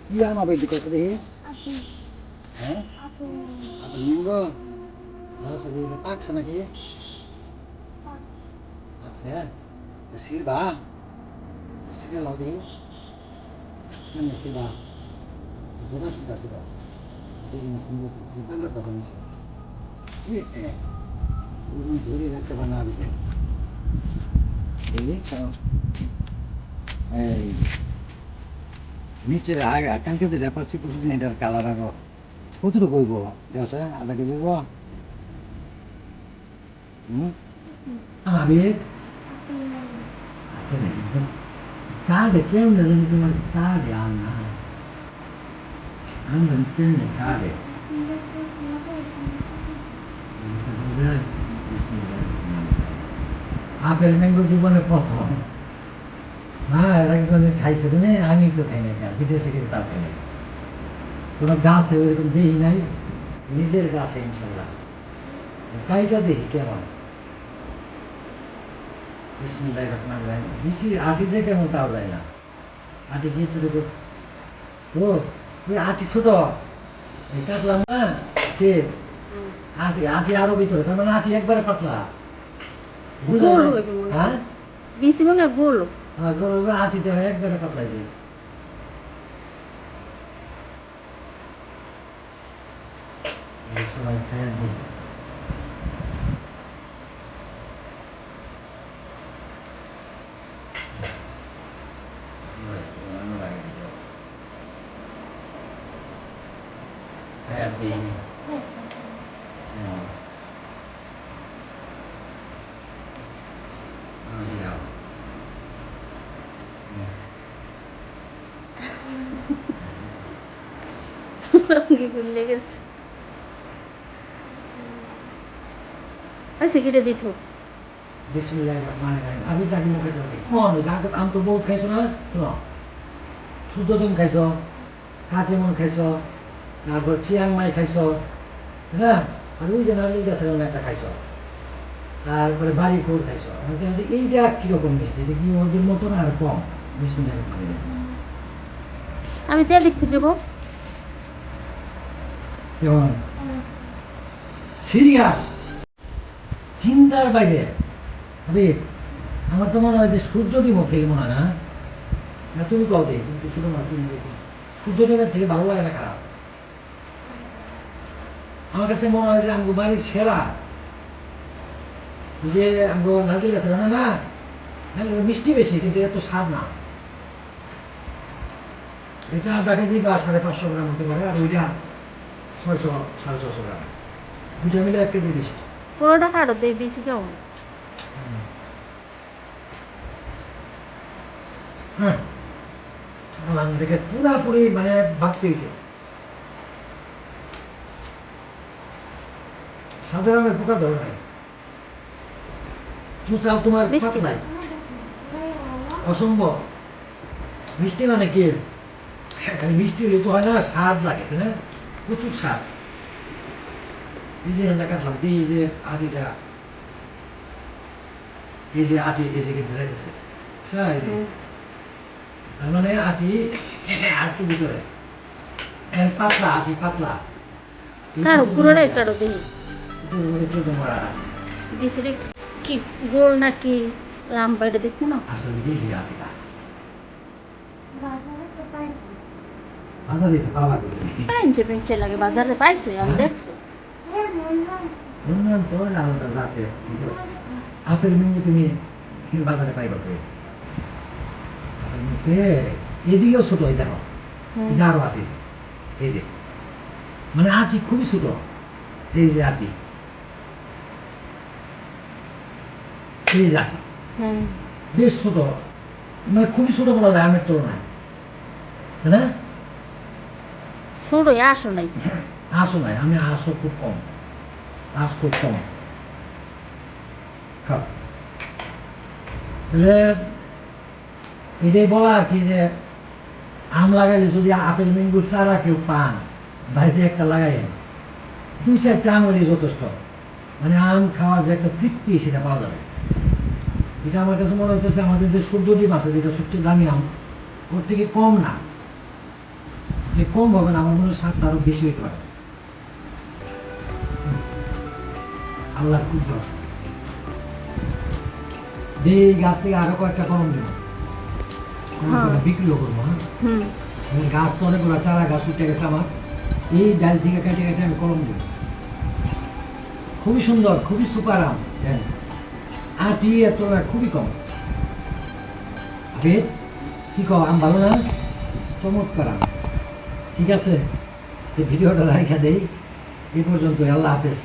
কি আম হবে দেখি হ্যাঁ ম্যাঙ্গো পাকছে নাকি পাকছে সিলবা সিলে লাও দেখি মানে সিলবা বোনা সিলবা সিলবা দেখি সুন্দর সুন্দর তখন ধরে রাখতে বানাবি এই এই নিচে আগে কালকে যে রেপার ছিল এটার কালার আরো কতটুকু হইব আছে আধা কেজি হইব আবির কার্ডে কেমন জানি তোমার কার্ডে আনা আমি জানি কেমন কার্ডে আপেল ম্যাঙ্গো জীবনে প্রথম হ্যাঁ এর আগে কোনদিন খাইছো তুমি আমি তো খাই নাই বিদেশে কিন্তু তাও খাই নাই কোনো গাছে ওইরকম দেখি নাই নিজের গাছে ইনশাল্লাহ কাইটা দেখি কেমন বিসমিল্লাহির রহমানির রহিম মিষ্টি আটি যে কেমন তাও যায় না আটি কি তো ও তুই আটি ছোট কাটলাম না কে আটি আটি আরো ভিতরে তার মানে আটি একবারে পাতলা হ্যাঁ বিসি মানে গোল হ্যাঁ গোল আটিতে একবারে পাতলা যায় সবাই খাই দিই Happy. লেগেছে কেটে দিত আমি তাকে মুখে আম তো বহুত খাইছো না শুদ্ধ ডিম খাইছ কাটিমন খাইছ তারপর চিয়াংমাই খাইছ হ্যাঁ আর ওই যে নারকেল গাছের একটা খাইছ তারপরে বাড়ি ফোর খাইছ এইটা কিরকম মিষ্টি এটা কি ওদের মতো না আর কম বিসমুল্লাহ আমি তেল একটু দেবো কেমন সিরিয়াস চিন্তার বাইরে তবে আমার তো মনে হয় যে সূর্য ডিম খেলে মনে হয় না না তুমি কও দে কিন্তু শুধু না তুমি দেখি সূর্য ডিমের থেকে ভালো লাগে না খারাপ আমার কাছে মনে হয় যে আমি বাড়ির সেরা যে আমি নারকেল গাছ না না মিষ্টি বেশি কিন্তু এত স্বাদ না এটা আধা কেজি বা 550 গ্রাম হতে পারে আর ওইটা 600 650 গ্রাম দুইটা মিলে 1 কেজি বেশি পুরোটা কাটো দেই বেশি কেমন হ্যাঁ দেখে পুরাপুরি মানে ভাগতে হইছে সাধারণ পোকা ধরে নাই চাও তোমার পাতলাই অসম্ভব মিষ্টি মানে কি খালি মিষ্টি হলে তো হয় না স্বাদ লাগে তাই না প্রচুর স্বাদ এই যে আমরা কাটলাম এই যে আটিটা এই যে আটি এই যে কিন্তু যাইতেছে তার মানে আটি আটু ভিতরে পাতলা আটি পাতলা পুরোটাই কাটো দেই একটু তোমার বিসিরে কি গোল নাকি লম্বা এটা দেখো না আসলে দেখি আটিটা বাজারে পাওয়া যায় পাইছে পেঁচে লাগে বাজারে পাইছে আমি দেখছি বললাম তো আলাদা রাতে আপেল ম্যাঙ্গো তুমি বাজারে পাইবা তো এদিকেও ছোট এই দেখো এটা আরো আছে এই যে মানে আটি খুবই ছোট এই যে আটি এই যে আটি বেশ ছোট মানে খুবই ছোট বলা যায় আমের তুলনায় তাই না ছোট আসো নাই আসো নাই আমি আসো খুব কম আস খুব কম খাও এটাই বলা আর কি যে আম লাগাইলে যদি আপেল ম্যাঙ্গুর চারা কেউ পান বাড়িতে একটা লাগাইন 2-4টা আম হলেই যথেষ্ট মানে আম খাওয়ার যে একটা তৃপ্তি সেটা পাওয়া যাবে এটা আমার কাছে মনে হইতেছে আমাদের যে সূর্য ডিম আছে যেটা সবচেয়ে দামি আম ওর থেকে কম না যে কম হবে না, আমার মনে হয় স্বাদটা আরো বেশি হইতে পারে। আল্লাহর কুদরত। এই গাছ থেকে আরো কয়েকটা কলম দেবো, হ্যাঁ। বিক্রিও করবো। হ্যাঁ, হুম। আমার গাছ তো অনেকগুলো চারা গাছ উঠে গেছে আমার, এই ডাল থেকে কেটে কেটে আমি কলম দেবো। খুবই সুন্দর, খুবই সুপার আম। হ্যাঁ, আটি এত না, খুবই কম। আবে কি কও, আম ভালো না? চমৎকার আম। ঠিক আছে, যে ভিডিওটা রাইখা দেই এই পর্যন্ত। আল্লাহ হাফেজ।